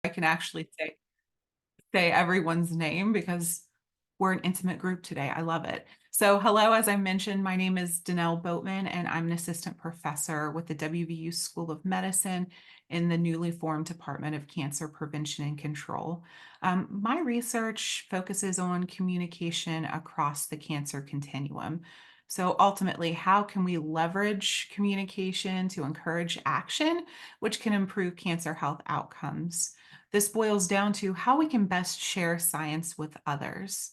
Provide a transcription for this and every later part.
I can actually say everyone's name because we're an intimate group today. I love it. So, hello, as I mentioned, my name is Danelle Boatman, and I'm an assistant professor with the WVU School of Medicine in the newly formed Department of Cancer Prevention and Control. My research focuses on communication across the cancer continuum. So, ultimately, how can we leverage communication to encourage action, which can improve cancer health outcomes? This boils down to how we can best share science with others.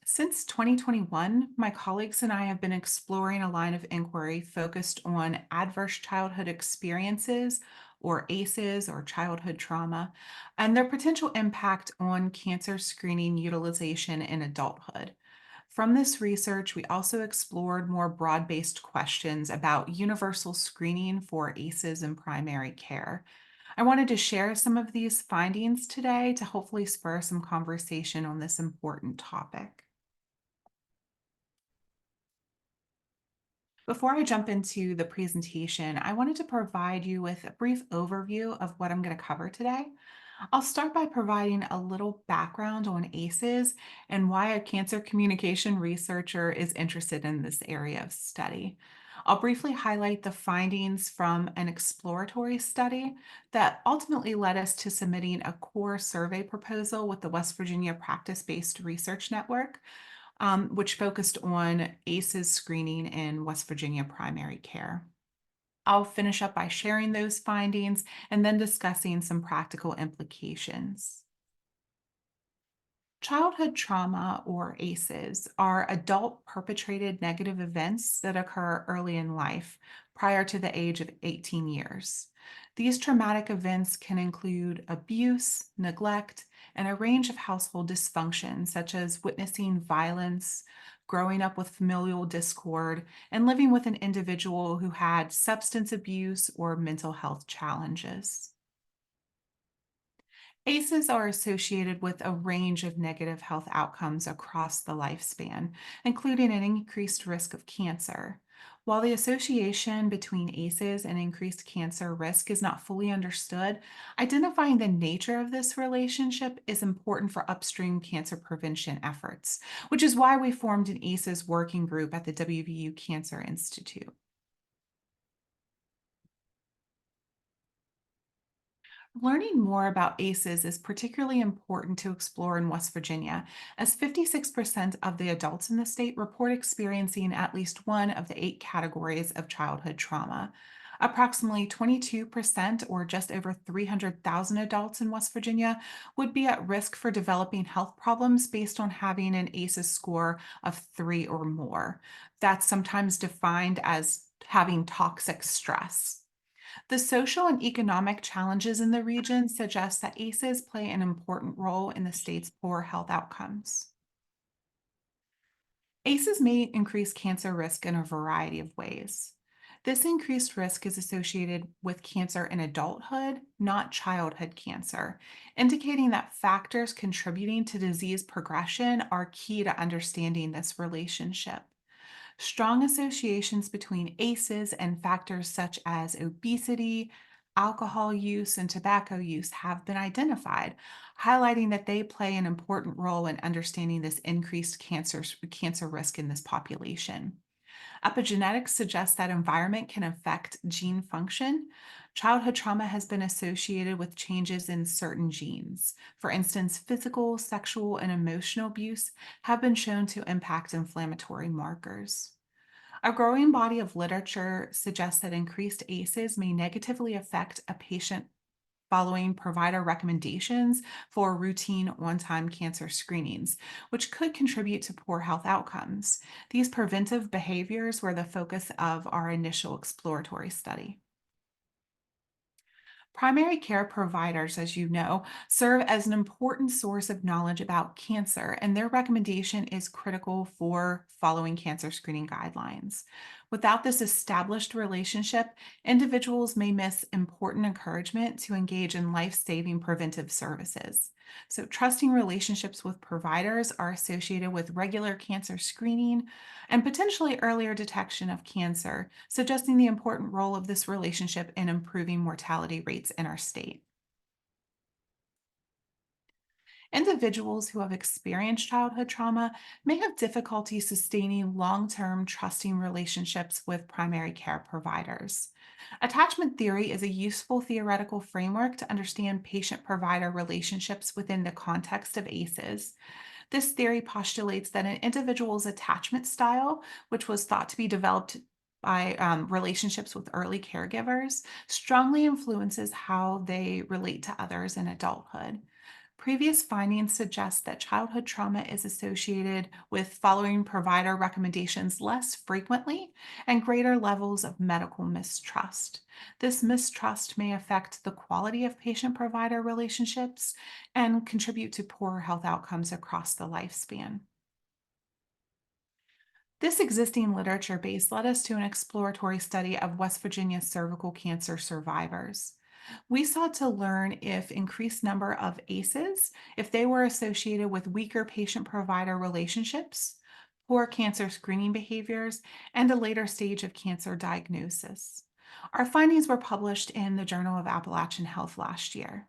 Since 2021, my colleagues and I have been exploring a line of inquiry focused on adverse childhood experiences, or ACEs, or childhood trauma, and their potential impact on cancer screening utilization in adulthood. From this research, we also explored more broad based questions about universal screening for ACEs in primary care. I wanted to share some of these findings today to hopefully spur some conversation on this important topic. Before I jump into the presentation, I wanted to provide you with a brief overview of what I'm going to cover today. I'll start by providing a little background on ACEs and why a cancer communication researcher is interested in this area of study. I'll briefly highlight the findings from an exploratory study that ultimately led us to submitting a core survey proposal with the West Virginia Practice Based Research Network, which focused on ACEs screening in West Virginia primary care. I'll finish up by sharing those findings and then discussing some practical implications. Childhood trauma, or ACEs, are adult perpetrated negative events that occur early in life, prior to the age of 18 years. These traumatic events can include abuse, neglect, and a range of household dysfunction, such as witnessing violence, growing up with familial discord, and living with an individual who had substance abuse or mental health challenges. ACEs are associated with a range of negative health outcomes across the lifespan, including an increased risk of cancer. While the association between ACEs and increased cancer risk is not fully understood, identifying the nature of this relationship is important for upstream cancer prevention efforts, which is why we formed an ACEs working group at the WVU Cancer Institute. Learning more about ACEs is particularly important to explore in West Virginia, as 56% of the adults in the state report experiencing at least one of the 8 categories of childhood trauma. Approximately 22%, or just over 300,000 adults in West Virginia, would be at risk for developing health problems based on having an ACEs score of 3 or more. That's sometimes defined as having toxic stress. The social and economic challenges in the region suggest that ACEs play an important role in the state's poor health outcomes. ACEs may increase cancer risk in a variety of ways. This increased risk is associated with cancer in adulthood, not childhood cancer, indicating that factors contributing to disease progression are key to understanding this relationship. Strong associations between ACEs and factors such as obesity, alcohol use, and tobacco use have been identified, highlighting that they play an important role in understanding this increased cancer risk in this population. Epigenetics suggests that environment can affect gene function. Childhood trauma has been associated with changes in certain genes. For instance, physical, sexual, and emotional abuse have been shown to impact inflammatory markers. A growing body of literature suggests that increased ACEs may negatively affect a patient following provider recommendations for routine one-time cancer screenings, which could contribute to poor health outcomes. These preventive behaviors were the focus of our initial exploratory study. Primary care providers, as you know, serve as an important source of knowledge about cancer, and their recommendation is critical for following cancer screening guidelines. Without this established relationship, individuals may miss important encouragement to engage in life saving preventive services. So, trusting relationships with providers are associated with regular cancer screening and potentially earlier detection of cancer, suggesting the important role of this relationship in improving mortality rates in our state. Individuals who have experienced childhood trauma may have difficulty sustaining long term trusting relationships with primary care providers. Attachment theory is a useful theoretical framework to understand patient provider relationships within the context of ACEs. This theory postulates that an individual's attachment style, which was thought to be developed by relationships with early caregivers, strongly influences how they relate to others in adulthood. Previous findings suggest that childhood trauma is associated with following provider recommendations less frequently and greater levels of medical mistrust. This mistrust may affect the quality of patient provider relationships and contribute to poorer health outcomes across the lifespan. This existing literature base led us to an exploratory study of West Virginia cervical cancer survivors. We sought to learn if increased number of ACEs, if they were associated with weaker patient-provider relationships, poor cancer screening behaviors, and a later stage of cancer diagnosis. Our findings were published in the Journal of Appalachian Health last year.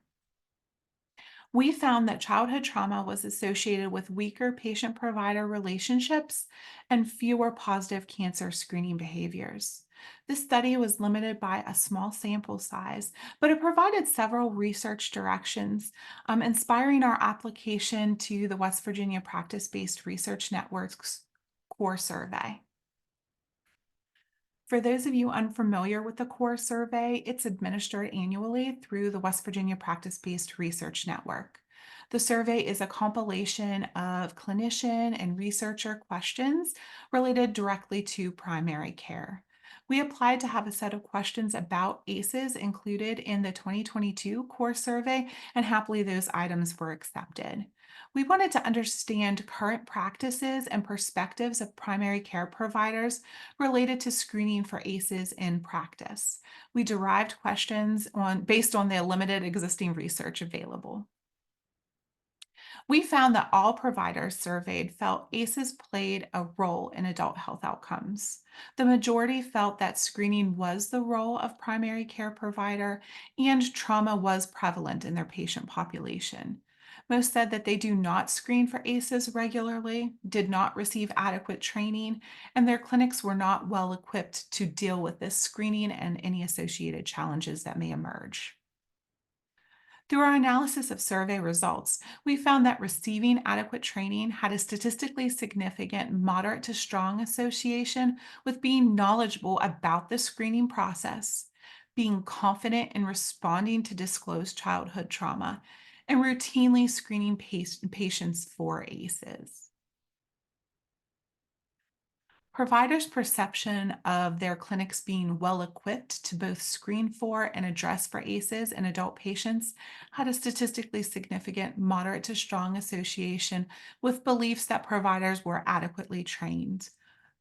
We found that childhood trauma was associated with weaker patient provider relationships and fewer positive cancer screening behaviors. This study was limited by a small sample size, but it provided several research directions, inspiring our application to the West Virginia Practice Based Research Network's core survey. For those of you unfamiliar with the core survey, it's administered annually through the West Virginia Practice Based Research Network. The survey is a compilation of clinician and researcher questions related directly to primary care. We applied to have a set of questions about ACEs included in the 2022 core survey, and happily, those items were accepted. We wanted to understand current practices and perspectives of primary care providers related to screening for ACEs in practice. We derived questions based on the limited existing research available. We found that all providers surveyed felt ACEs played a role in adult health outcomes. The majority felt that screening was the role of primary care provider and trauma was prevalent in their patient population. Most said that they do not screen for ACEs regularly, did not receive adequate training, and their clinics were not well equipped to deal with this screening and any associated challenges that may emerge. Through our analysis of survey results, we found that receiving adequate training had a statistically significant moderate to strong association with being knowledgeable about the screening process, being confident in responding to disclosed childhood trauma, and routinely screening patients for ACEs. Providers' perception of their clinics being well equipped to both screen for and address for ACEs in adult patients had a statistically significant moderate to strong association with beliefs that providers were adequately trained.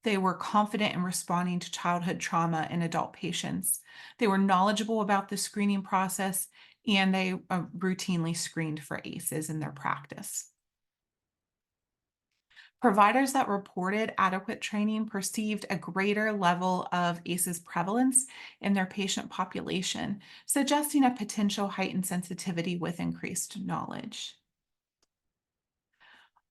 They were confident in responding to childhood trauma in adult patients. They were knowledgeable about the screening process, and they routinely screened for ACEs in their practice. Providers that reported adequate training perceived a greater level of ACEs prevalence in their patient population, suggesting a potential heightened sensitivity with increased knowledge.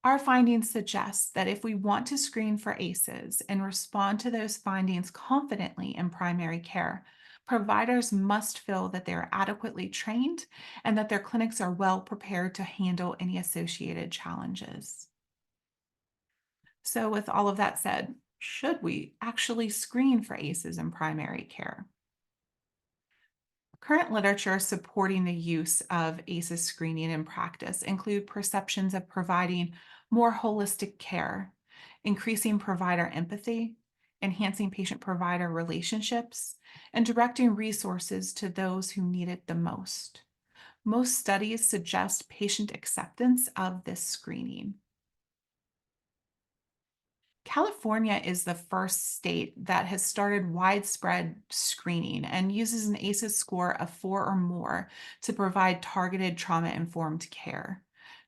Our findings suggest that if we want to screen for ACEs and respond to those findings confidently in primary care, providers must feel that they are adequately trained and that their clinics are well prepared to handle any associated challenges. So, with all of that said, should we actually screen for ACEs in primary care? Current literature supporting the use of ACEs screening in practice include perceptions of providing more holistic care, increasing provider empathy, enhancing patient-provider relationships, and directing resources to those who need it the most. Most studies suggest patient acceptance of this screening. California is the first state that has started widespread screening and uses an ACEs score of 4 or more to provide targeted trauma informed care.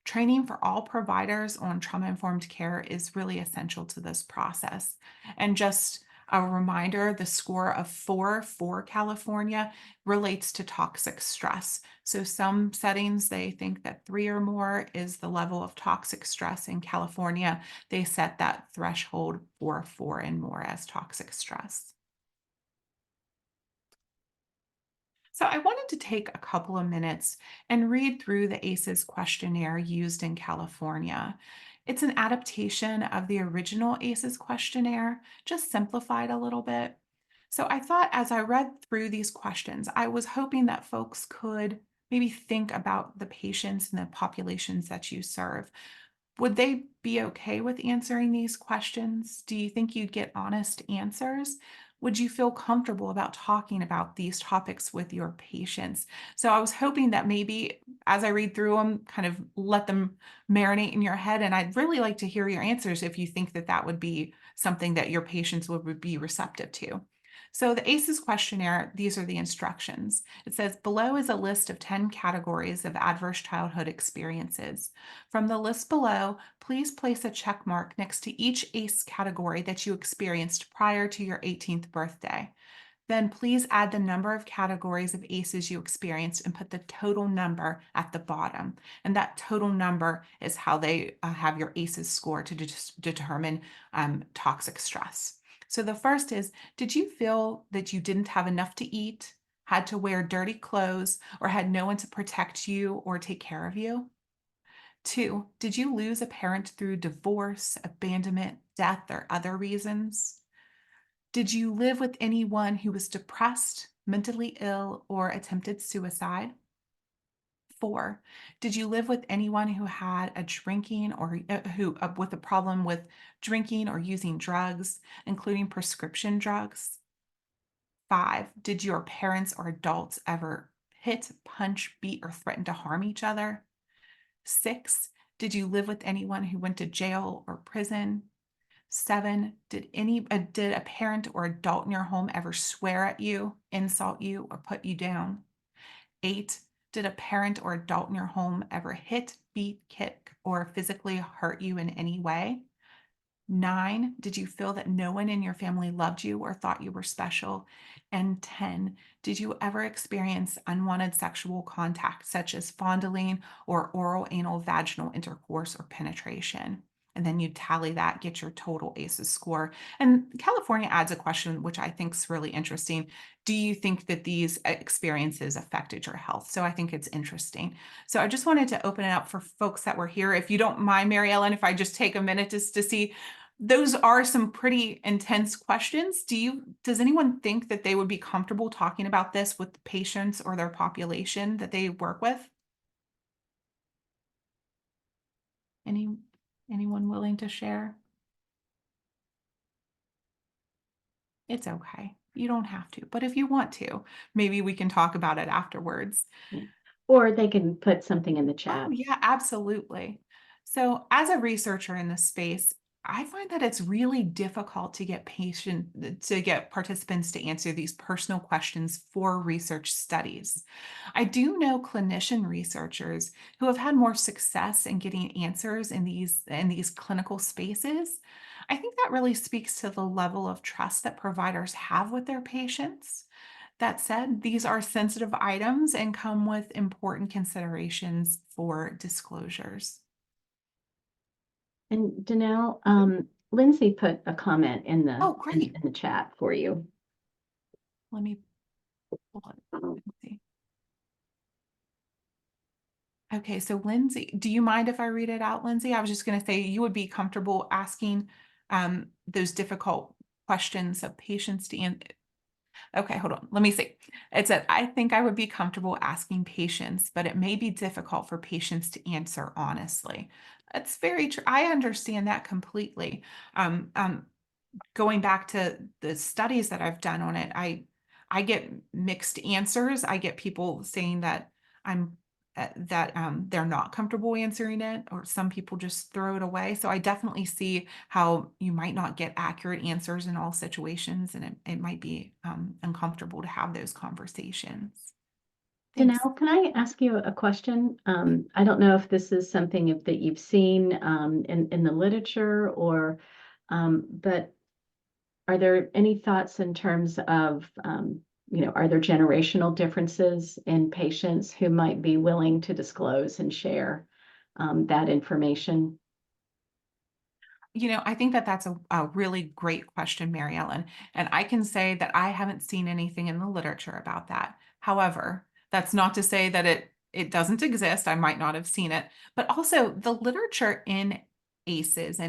Training for all providers on trauma informed care is really essential to this process. And just A reminder, the score of 4 for California relates to toxic stress. So some settings, they think that 3 or more is the level of toxic stress. In California, they set that threshold for 4 and more as toxic stress. So I wanted to take a couple of minutes and read through the ACEs questionnaire used in California. It's an adaptation of the original ACEs questionnaire, just simplified a little bit. So I thought as I read through these questions, I was hoping that folks could maybe think about the patients and the populations that you serve. Would they be okay with answering these questions? Do you think you'd get honest answers? Would you feel comfortable about talking about these topics with your patients? So I was hoping that maybe as I read through them, kind of let them marinate in your head. And I'd really like to hear your answers if you think that that would be something that your patients would be receptive to. So the ACEs questionnaire, these are the instructions. It says below is a list of 10 categories of adverse childhood experiences. From the list below, please place a check mark next to each ACE category that you experienced prior to your 18th birthday. Then please add the number of categories of ACEs you experienced and put the total number at the bottom. And that total number is how they have your ACEs score to determine toxic stress. So the first is, did you feel that you didn't have enough to eat, had to wear dirty clothes, or had no one to protect you or take care of you? Two, did you lose a parent through divorce, abandonment, death, or other reasons? Did you live with anyone who was depressed, mentally ill, or attempted suicide? Four, did you live with anyone who had a drinking or who with a problem with drinking or using drugs, including prescription drugs? Five, did your parents or adults ever hit, punch, beat, or threaten to harm each other? Six, did you live with anyone who went to jail or prison? Seven, did a parent or adult in your home ever swear at you, insult you, or put you down? Eight, did a parent or adult in your home ever hit, beat, kick, or physically hurt you in any way? Nine, did you feel that no one in your family loved you or thought you were special? And 10, did you ever experience unwanted sexual contact, such as fondling or oral, anal, vaginal intercourse or penetration? And then you tally that, get your total ACEs score. And California adds a question, which I think is really interesting. Do you think that these experiences affected your health? So I think it's interesting. So I just wanted to open it up for folks that were here. If you don't mind, Mary Ellen, if I just take a minute just to see, those are some pretty intense questions. Does anyone think that they would be comfortable talking about this with patients or their population that they work with? Any anyone willing to share? It's okay. You don't have to, but if you want to, maybe we can talk about it afterwards. Yeah. Or they can put something in the Oh, chat. yeah, absolutely. So, as a researcher in this space, I find that it's really difficult to get participants to answer these personal questions for research studies. I do know clinician researchers who have had more success in getting answers in these clinical spaces. I think that really speaks to the level of trust that providers have with their patients. That said, these are sensitive items and come with important considerations for disclosures. And Danelle, Lindsay put a comment in the Oh, great. in the chat for you. Let me pull it up and see. Okay, so Lindsay, do you mind if I read it out, Lindsay? I was just going to say you would be comfortable asking those difficult questions of patients to answer. Okay, hold on. Let me see. It said, I think I would be comfortable asking patients, but it may be difficult for patients to answer honestly. That's very true. I understand that completely. Um, um, Going back to the studies that I've done on it, I get mixed answers. I get people saying that I'm they're not comfortable answering it, or some people just throw it away. So I definitely see how you might not get accurate answers in all situations, and it might be uncomfortable to have those conversations. Thanks. Danelle, can I ask you a question? I don't know if this is something that you've seen in the literature or, but Are there any thoughts in terms of, are there generational differences in patients who might be willing to disclose and share that information? I think that that's a really great question, Mary Ellen. And I can say that I haven't seen anything in the literature about that. However, that's not to say that it doesn't exist. I might not have seen it, but also the literature in ACEs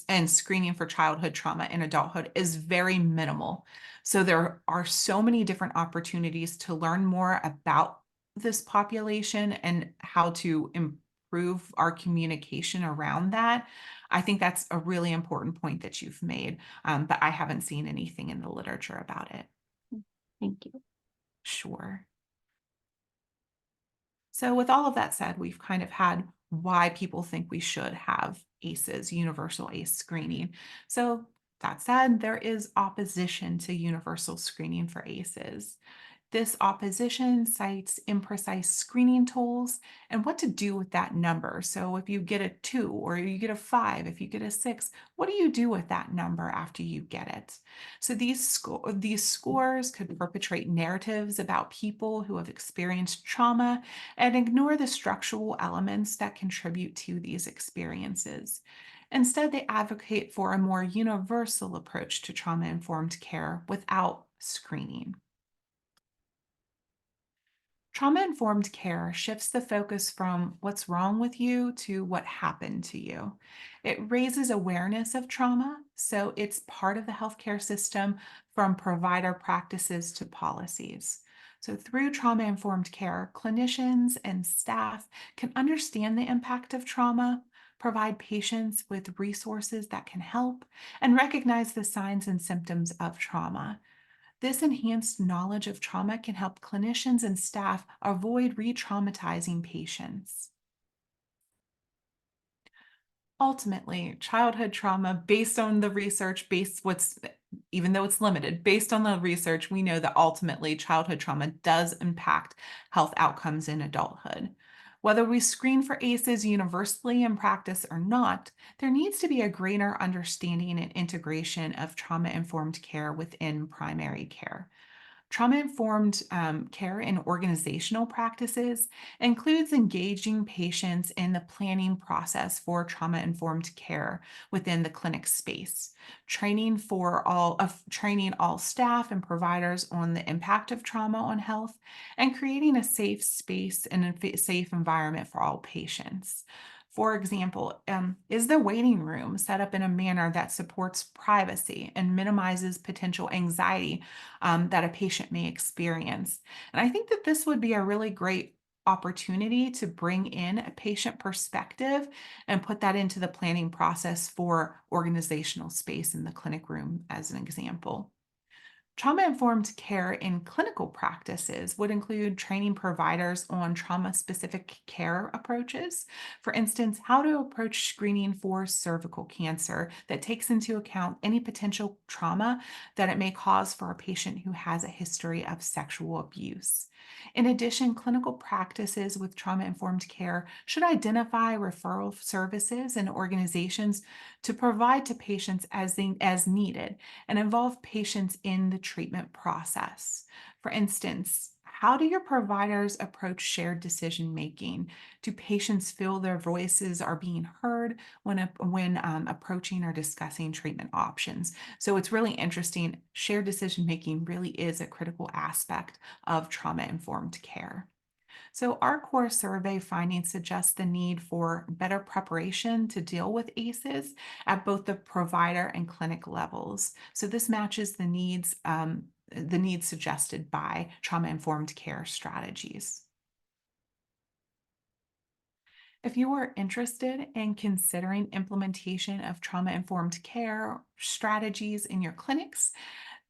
and screening for childhood trauma in adulthood is very minimal. So there are so many different opportunities to learn more about this population and how to improve our communication around that. I think that's a really important point that you've made, but I haven't seen anything in the literature about it. Thank you. Sure. So, with all of that said, we've kind of had why people think we should have ACEs, universal ACE screening. So, that said, there is opposition to universal screening for ACEs. This opposition cites imprecise screening tools and what to do with that number. So, if you get a 2 or you get a 5, if you get a 6, what do you do with that number after you get it? So, these scores could perpetrate narratives about people who have experienced trauma and ignore the structural elements that contribute to these experiences. Instead, they advocate for a more universal approach to trauma informed care without screening. Trauma informed care shifts the focus from what's wrong with you to what happened to you. It raises awareness of trauma, so it's part of the healthcare system from provider practices to policies. So, through trauma informed care, clinicians and staff can understand the impact of trauma, provide patients with resources that can help, and recognize the signs and symptoms of trauma. This enhanced knowledge of trauma can help clinicians and staff avoid re traumatizing patients. Ultimately, childhood trauma, based on the research, even though it's limited, based on the research, we know that ultimately childhood trauma does impact health outcomes in adulthood. Whether we screen for ACEs universally in practice or not, there needs to be a greater understanding and integration of trauma informed care within primary care. Trauma informed care and organizational practices includes engaging patients in the planning process for trauma informed care within the clinic space, training all staff and providers on the impact of trauma on health, and creating a safe space and a safe environment for all patients. For example, is the waiting room set up in a manner that supports privacy and minimizes potential anxiety that a patient may experience? And I think that this would be a really great opportunity to bring in a patient perspective and put that into the planning process for organizational space in the clinic room, as an example. Trauma informed care in clinical practices would include training providers on trauma specific care approaches. For instance, how to approach screening for cervical cancer that takes into account any potential trauma that it may cause for a patient who has a history of sexual abuse. In addition, clinical practices with trauma informed care should identify referral services and organizations to provide to patients as needed and involve patients in the treatment process. For instance, how do your providers approach shared decision making? Do patients feel their voices are being heard when approaching or discussing treatment options? So it's really interesting. Shared decision making really is a critical aspect of trauma informed care. So, our core survey findings suggest the need for better preparation to deal with ACEs at both the provider and clinic levels. So, this matches the needs suggested by trauma informed care strategies. If you are interested in considering implementation of trauma informed care strategies in your clinics,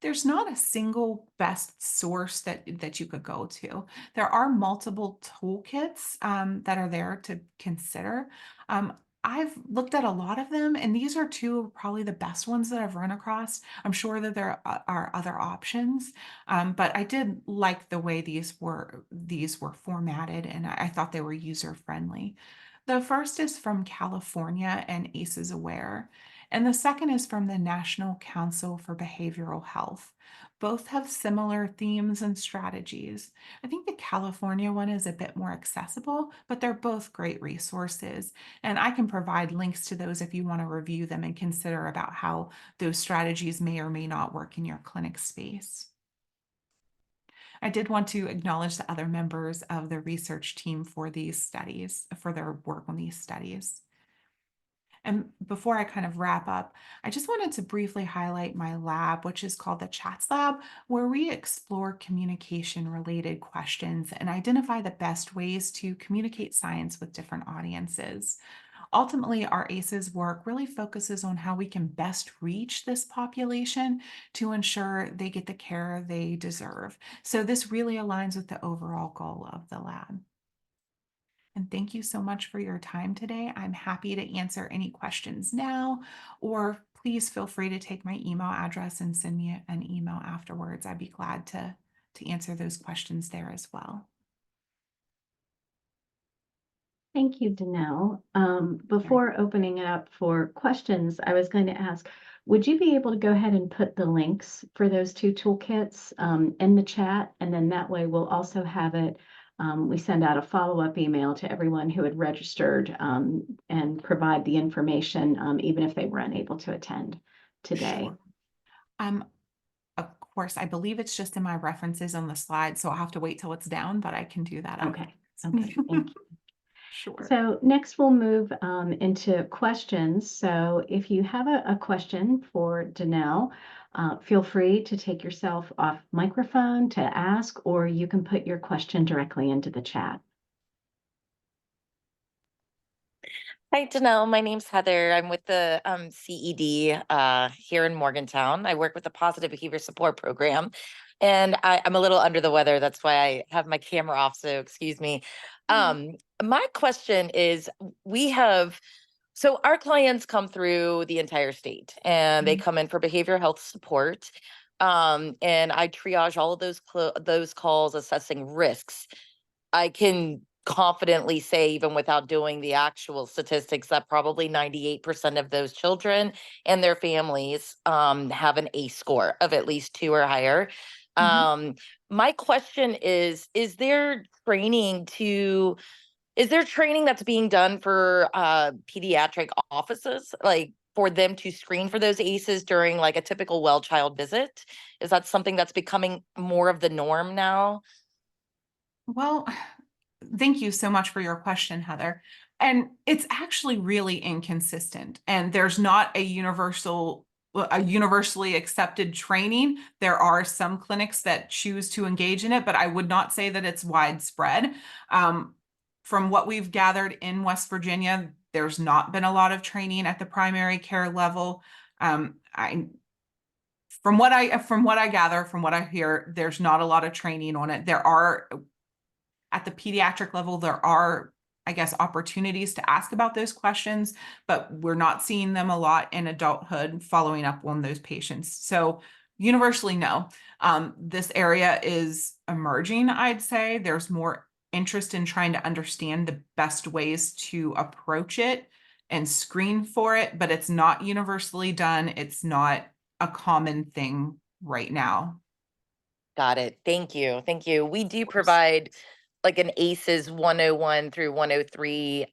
there's not a single best source that you could go to. There are multiple toolkits that are there to consider. I've looked at a lot of them, and these are two of probably the best ones that I've run across. I'm sure that there are other options, but I did like the way these were formatted, and I thought they were user friendly. The first is from California and ACEs Aware. And the second is from the National Council for Behavioral Health. Both have similar themes and strategies. I think the California one is a bit more accessible, but they're both great resources. And I can provide links to those if you want to review them and consider about how those strategies may or may not work in your clinic space. I did want to acknowledge the other members of the research team for these studies, for their work on these studies. And before I kind of wrap up, I just wanted to briefly highlight my lab, which is called the Chats Lab, where we explore communication related questions and identify the best ways to communicate science with different audiences. Ultimately, our ACEs work really focuses on how we can best reach this population to ensure they get the care they deserve. So, this really aligns with the overall goal of the lab. And thank you so much for your time today. I'm happy to answer any questions now, or please feel free to take my email address and send me an email afterwards. I'd be glad to answer those questions there as well. Thank you, Danelle. Right. Before opening it up for questions, I was going to ask, would you be able to go ahead and put the links for those two toolkits in the chat? And then that way we'll also have it. We send out a follow-up email to everyone who had registered and provide the information, even if they were unable to attend today. Sure. Um, of course, I believe it's just in my references on the slide, so I'll have to wait till it's down, but I can do that Okay. afterwards. Okay. Thank you. Sure. So next we'll move into questions. So if you have a question for Danelle, feel free to take yourself off microphone to ask, or you can put your question directly into the chat. Hi, Janelle. My name's Heather. I'm with the CED here in Morgantown. I work with the Positive Behavior Support Program, and I'm a little under the weather. That's why I have my camera off, so excuse me. Mhm. My question is, we have so our clients come through the entire state, and they Mhm. come in for behavioral health support. And I triage all of those calls, assessing risks. I can confidently say, even without doing the actual statistics, that probably 98% of those children and their families have an ACE score of at least 2 or higher. Mhm. Um, my question is there training that's being done for pediatric offices, like for them to screen for those ACEs during like a typical well child visit? Is that something that's becoming more of the norm now? Well, thank you so much for your question, Heather. And it's actually really inconsistent. And there's not a universally accepted training. There are some clinics that choose to engage in it, but I would not say that it's widespread. Um, from what we've gathered in West Virginia, there's not been a lot of training at the primary care level. I from what I gather, from what I hear, there's not a lot of training on it. There are at the pediatric level, there are, I guess, opportunities to ask about those questions, but we're not seeing them a lot in adulthood following up on those patients. So, universally, no. This area is emerging, I'd say. There's more interest in trying to understand the best ways to approach it and screen for it, but it's not universally done. It's not a common thing right now. Got it. Thank you. Thank you. We do Of course. provide like an ACEs 101 through 103,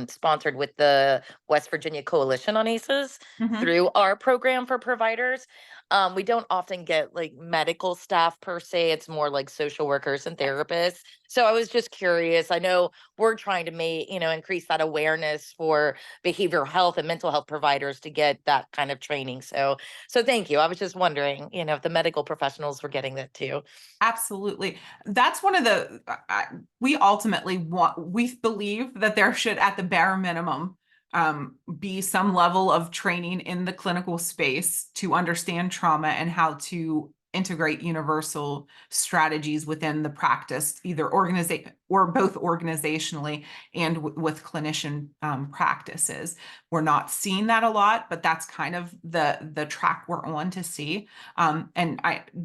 sponsored with the West Virginia Coalition on ACEs Mhm. through our program for providers. We don't often get like medical staff per se. It's more like social workers and Yes. therapists. So I was just curious. I know we're trying to increase that awareness for behavioral health and mental health providers to get that kind of training. So thank you. I was just wondering, if the medical professionals were getting that too. Absolutely. That's one of the, we ultimately we believe that there should, at the bare minimum, be some level of training in the clinical space to understand trauma and how to integrate universal strategies within the practice, either organization or both organizationally and with clinician practices. We're not seeing that a lot, but that's kind of the track we're on to see. And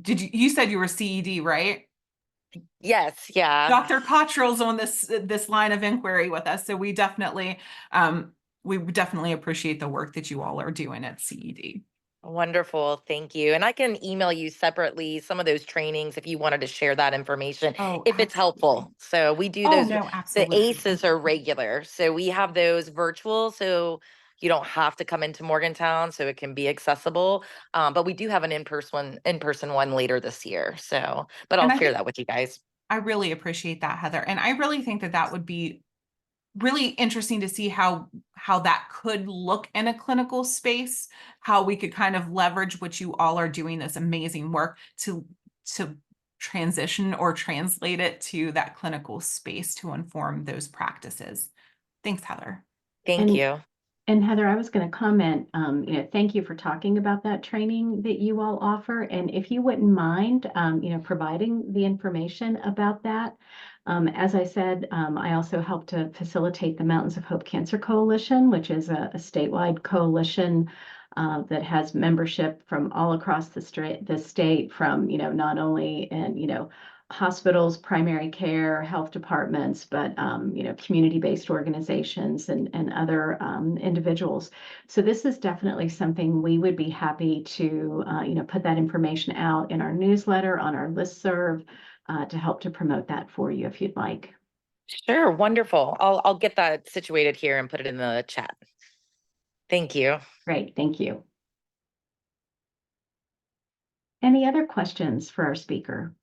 you said you were CED, right? Yes, yeah. Dr. Cottrell's on this line of inquiry with us, so we definitely we definitely appreciate the work that you all are doing at CED. Wonderful. Thank you. And I can email you separately some of those trainings if you wanted to share that information, Oh, if it's absolutely. helpful. So we do Oh, those. no, The absolutely. ACEs are regular. So we have those virtual. So you don't have to come into Morgantown. So it can be accessible. But we do have an in-person one later this year. So, but And I'll I share think that with you guys. I really appreciate that, Heather. And I really think that that would be really interesting to see how that could look in a clinical space, how we could kind of leverage what you all are doing, this amazing work, to transition or translate it to that clinical space to inform those practices. Thanks, Heather. Thank And you. And Heather, I was going to comment, thank you for talking about that training that you all offer. And if you wouldn't mind, providing the information about that. As I said, I also help to facilitate the Mountains of Hope Cancer Coalition, which is a statewide coalition that has membership from all across the state from, not only in, hospitals, primary care, health departments, but community-based organizations and other individuals. So this is definitely something we would be happy to put that information out in our newsletter, on our listserv, to help to promote that for you if you'd like. Sure. Wonderful. I'll get that situated here and put it in the chat. Thank you. Great, thank you. Any other questions for our speaker?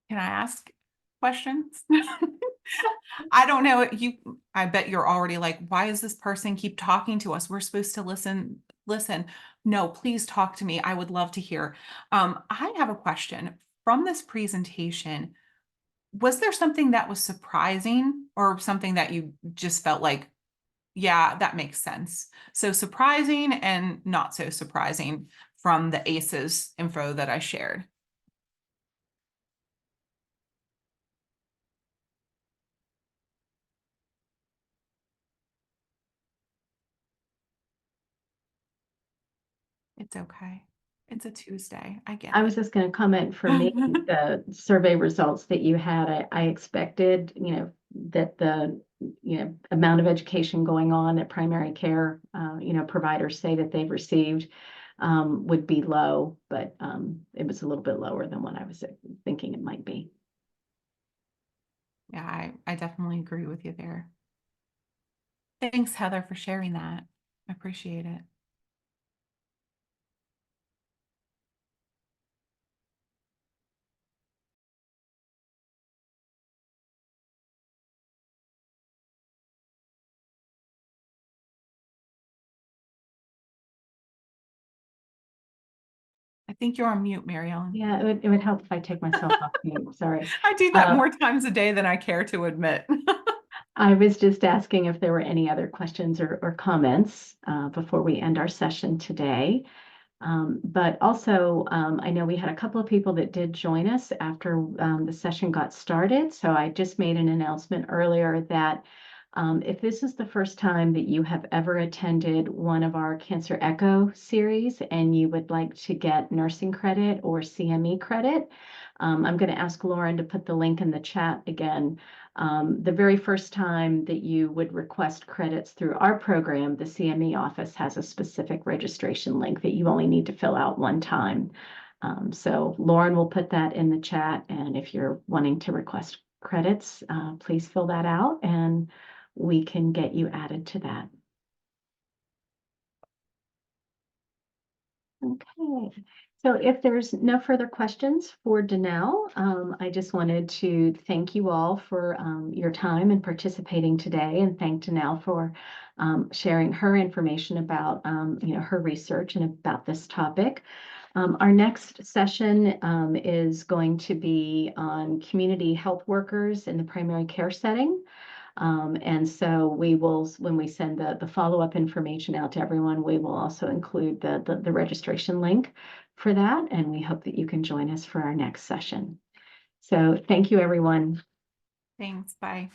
Can I ask questions? I don't know. I bet you're already like, why does this person keep talking to us? We're supposed to listen. Listen. No, please talk to me. I would love to hear. I have a question. From this presentation, was there something that was surprising or something that you just felt like, yeah, that makes sense? So surprising and not so surprising from the ACEs info that I shared. It's okay. It's a Tuesday. I get I was it. just going to comment for me, the survey results that you had, I expected, that the, amount of education going on at primary care, providers say that they've received would be low, but it was a little bit lower than what I was thinking it might be. Yeah, I definitely agree with you there. Thanks, Heather, for sharing that. I appreciate it. I think you're on mute, Mary Ellen. Yeah, it would help if I take myself off mute. Sorry. I do that more times a day than I care to admit. I was just asking if there were any other questions or comments before we end our session today. But also, I know we had a couple of people that did join us after the session got started. So I just made an announcement earlier that if this is the first time that you have ever attended one of our Cancer Echo series and you would like to get nursing credit or CME credit, I'm going to ask Lauren to put the link in the chat again. The very first time that you would request credits through our program, the CME office has a specific registration link that you only need to fill out one time. So Lauren will put that in the chat, and if you're wanting to request credits, please fill that out and we can get you added to that. Okay, so if there's no further questions for Danelle, I just wanted to thank you all for your time and participating today, and thank Danelle for sharing her information about her research and about this topic. Our next session is going to be on community health workers in the primary care setting. And so we will, when we send the follow-up information out to everyone, we will also include the registration link for that. And we hope that you can join us for our next session. So thank you, everyone. Thanks. Bye.